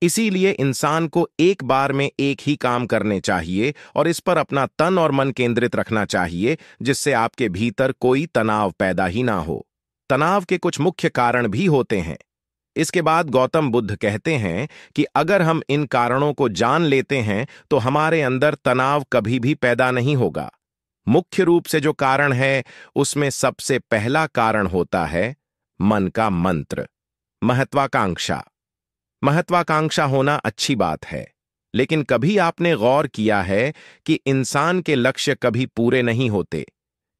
इसीलिए इंसान को एक बार में एक ही काम करने चाहिए और इस पर अपना तन और मन केंद्रित रखना चाहिए, जिससे आपके भीतर कोई तनाव पैदा ही ना हो। तनाव के कुछ मुख्य कारण भी होते हैं। इसके बाद गौतम बुद्ध कहते हैं कि अगर हम इन कारणों को जान लेते हैं तो हमारे अंदर तनाव कभी भी पैदा नहीं होगा। मुख्य रूप से जो कारण है, उसमें सबसे पहला कारण होता है मन का मंत्र, महत्वाकांक्षा। महत्वाकांक्षा होना अच्छी बात है, लेकिन कभी आपने गौर किया है कि इंसान के लक्ष्य कभी पूरे नहीं होते,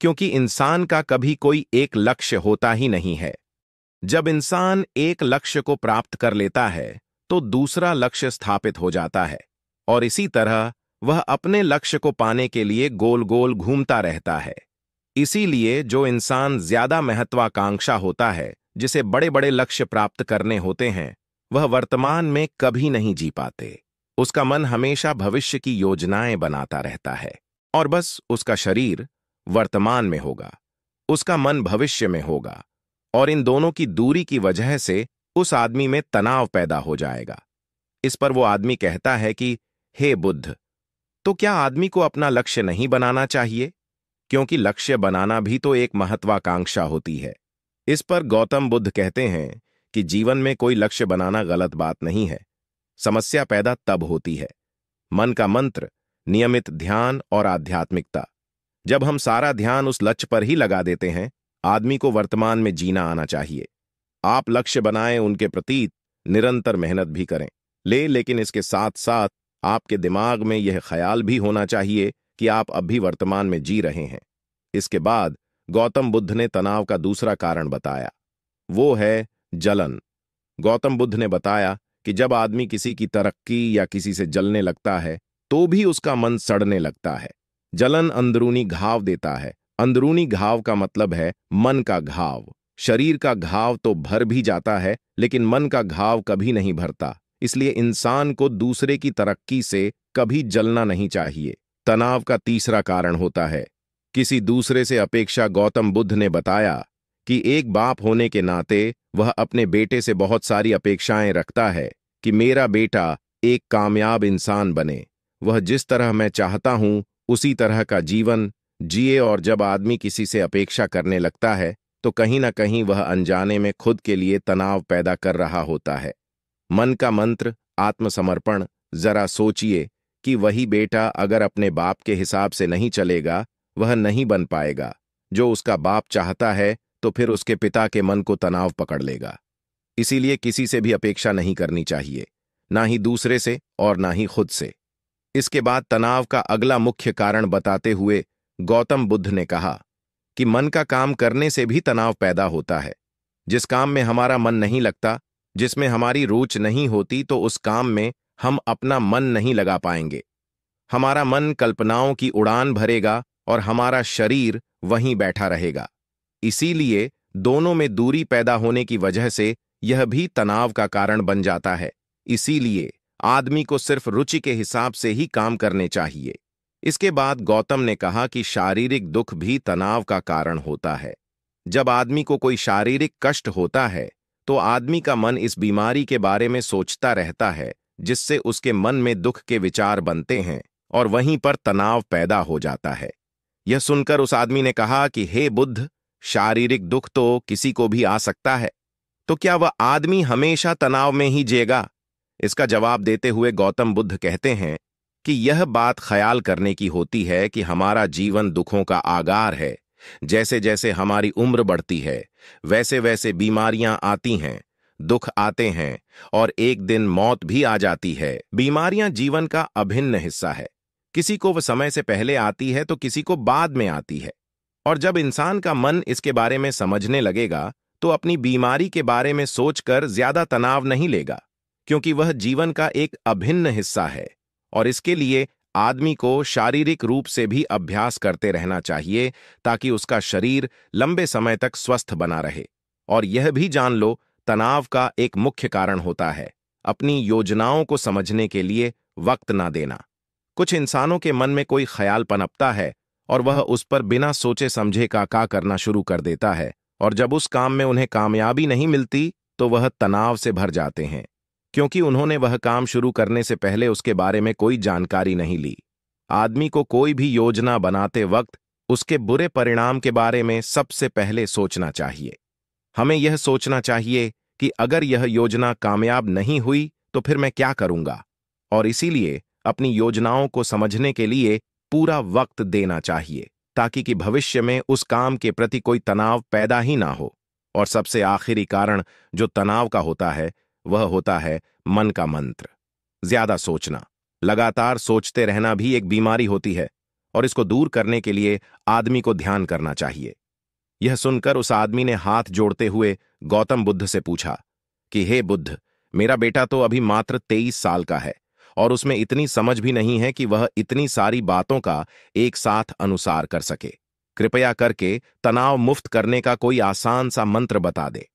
क्योंकि इंसान का कभी कोई एक लक्ष्य होता ही नहीं है। जब इंसान एक लक्ष्य को प्राप्त कर लेता है तो दूसरा लक्ष्य स्थापित हो जाता है, और इसी तरह वह अपने लक्ष्य को पाने के लिए गोल गोल घूमता रहता है। इसीलिए जो इंसान ज्यादा महत्वाकांक्षा होता है, जिसे बड़े बड़े लक्ष्य प्राप्त करने होते हैं, वह वर्तमान में कभी नहीं जी पाते। उसका मन हमेशा भविष्य की योजनाएं बनाता रहता है, और बस उसका शरीर वर्तमान में होगा, उसका मन भविष्य में होगा, और इन दोनों की दूरी की वजह से उस आदमी में तनाव पैदा हो जाएगा। इस पर वो आदमी कहता है कि हे बुद्ध, तो क्या आदमी को अपना लक्ष्य नहीं बनाना चाहिए? क्योंकि लक्ष्य बनाना भी तो एक महत्वाकांक्षा होती है। इस पर गौतम बुद्ध कहते हैं कि जीवन में कोई लक्ष्य बनाना गलत बात नहीं है। समस्या पैदा तब होती है मन का मंत्र, नियमित ध्यान और आध्यात्मिकता। जब हम सारा ध्यान उस लक्ष्य पर ही लगा देते हैं, आदमी को वर्तमान में जीना आना चाहिए। आप लक्ष्य बनाएं, उनके प्रति निरंतर मेहनत भी करें, लेकिन इसके साथ साथ आपके दिमाग में यह ख्याल भी होना चाहिए कि आप अब भी वर्तमान में जी रहे हैं। इसके बाद गौतम बुद्ध ने तनाव का दूसरा कारण बताया, वो है जलन। गौतम बुद्ध ने बताया कि जब आदमी किसी की तरक्की या किसी से जलने लगता है तो भी उसका मन सड़ने लगता है। जलन अंदरूनी घाव देता है। अंदरूनी घाव का मतलब है मन का घाव। शरीर का घाव तो भर भी जाता है, लेकिन मन का घाव कभी नहीं भरता। इसलिए इंसान को दूसरे की तरक्की से कभी जलना नहीं चाहिए। तनाव का तीसरा कारण होता है किसी दूसरे से अपेक्षा। गौतम बुद्ध ने बताया कि एक बाप होने के नाते वह अपने बेटे से बहुत सारी अपेक्षाएं रखता है कि मेरा बेटा एक कामयाब इंसान बने, वह जिस तरह मैं चाहता हूं उसी तरह का जीवन जिए। और जब आदमी किसी से अपेक्षा करने लगता है तो कहीं ना कहीं वह अनजाने में खुद के लिए तनाव पैदा कर रहा होता है। मन का मंत्र, आत्मसमर्पण। जरा सोचिए कि वही बेटा अगर अपने बाप के हिसाब से नहीं चलेगा, वह नहीं बन पाएगा जो उसका बाप चाहता है, तो फिर उसके पिता के मन को तनाव पकड़ लेगा। इसीलिए किसी से भी अपेक्षा नहीं करनी चाहिए, ना ही दूसरे से और ना ही खुद से। इसके बाद तनाव का अगला मुख्य कारण बताते हुए गौतम बुद्ध ने कहा कि मन का काम करने से भी तनाव पैदा होता है। जिस काम में हमारा मन नहीं लगता, जिसमें हमारी रुचि नहीं होती, तो उस काम में हम अपना मन नहीं लगा पाएंगे। हमारा मन कल्पनाओं की उड़ान भरेगा और हमारा शरीर वहीं बैठा रहेगा। इसीलिए दोनों में दूरी पैदा होने की वजह से यह भी तनाव का कारण बन जाता है। इसीलिए आदमी को सिर्फ रुचि के हिसाब से ही काम करने चाहिए। इसके बाद गौतम ने कहा कि शारीरिक दुख भी तनाव का कारण होता है। जब आदमी को कोई शारीरिक कष्ट होता है तो आदमी का मन इस बीमारी के बारे में सोचता रहता है, जिससे उसके मन में दुख के विचार बनते हैं और वहीं पर तनाव पैदा हो जाता है। यह सुनकर उस आदमी ने कहा कि हे बुद्ध, शारीरिक दुख तो किसी को भी आ सकता है, तो क्या वह आदमी हमेशा तनाव में ही जिएगा? इसका जवाब देते हुए गौतम बुद्ध कहते हैं कि यह बात ख्याल करने की होती है कि हमारा जीवन दुखों का आगार है। जैसे जैसे हमारी उम्र बढ़ती है, वैसे वैसे बीमारियां आती हैं, दुख आते हैं, और एक दिन मौत भी आ जाती है। बीमारियां जीवन का अभिन्न हिस्सा है। किसी को वह समय से पहले आती है तो किसी को बाद में आती है। और जब इंसान का मन इसके बारे में समझने लगेगा तो अपनी बीमारी के बारे में सोचकर ज्यादा तनाव नहीं लेगा, क्योंकि वह जीवन का एक अभिन्न हिस्सा है। और इसके लिए आदमी को शारीरिक रूप से भी अभ्यास करते रहना चाहिए, ताकि उसका शरीर लंबे समय तक स्वस्थ बना रहे। और यह भी जान लो, तनाव का एक मुख्य कारण होता है अपनी योजनाओं को समझने के लिए वक्त ना देना। कुछ इंसानों के मन में कोई ख्याल पनपता है और वह उस पर बिना सोचे समझे का करना शुरू कर देता है, और जब उस काम में उन्हें कामयाबी नहीं मिलती तो वह तनाव से भर जाते हैं। क्योंकि उन्होंने वह काम शुरू करने से पहले उसके बारे में कोई जानकारी नहीं ली। आदमी को कोई भी योजना बनाते वक्त उसके बुरे परिणाम के बारे में सबसे पहले सोचना चाहिए। हमें यह सोचना चाहिए कि अगर यह योजना कामयाब नहीं हुई तो फिर मैं क्या करूंगा, और इसीलिए अपनी योजनाओं को समझने के लिए पूरा वक्त देना चाहिए ताकि कि भविष्य में उस काम के प्रति कोई तनाव पैदा ही ना हो। और सबसे आखिरी कारण जो तनाव का होता है वह होता है मन का मंत्र। ज्यादा सोचना, लगातार सोचते रहना भी एक बीमारी होती है और इसको दूर करने के लिए आदमी को ध्यान करना चाहिए। यह सुनकर उस आदमी ने हाथ जोड़ते हुए गौतम बुद्ध से पूछा कि हे बुद्ध, मेरा बेटा तो अभी मात्र 23 साल का है और उसमें इतनी समझ भी नहीं है कि वह इतनी सारी बातों का एक साथ अनुसार कर सके। कृपया करके तनाव मुक्त करने का कोई आसान सा मंत्र बता दे।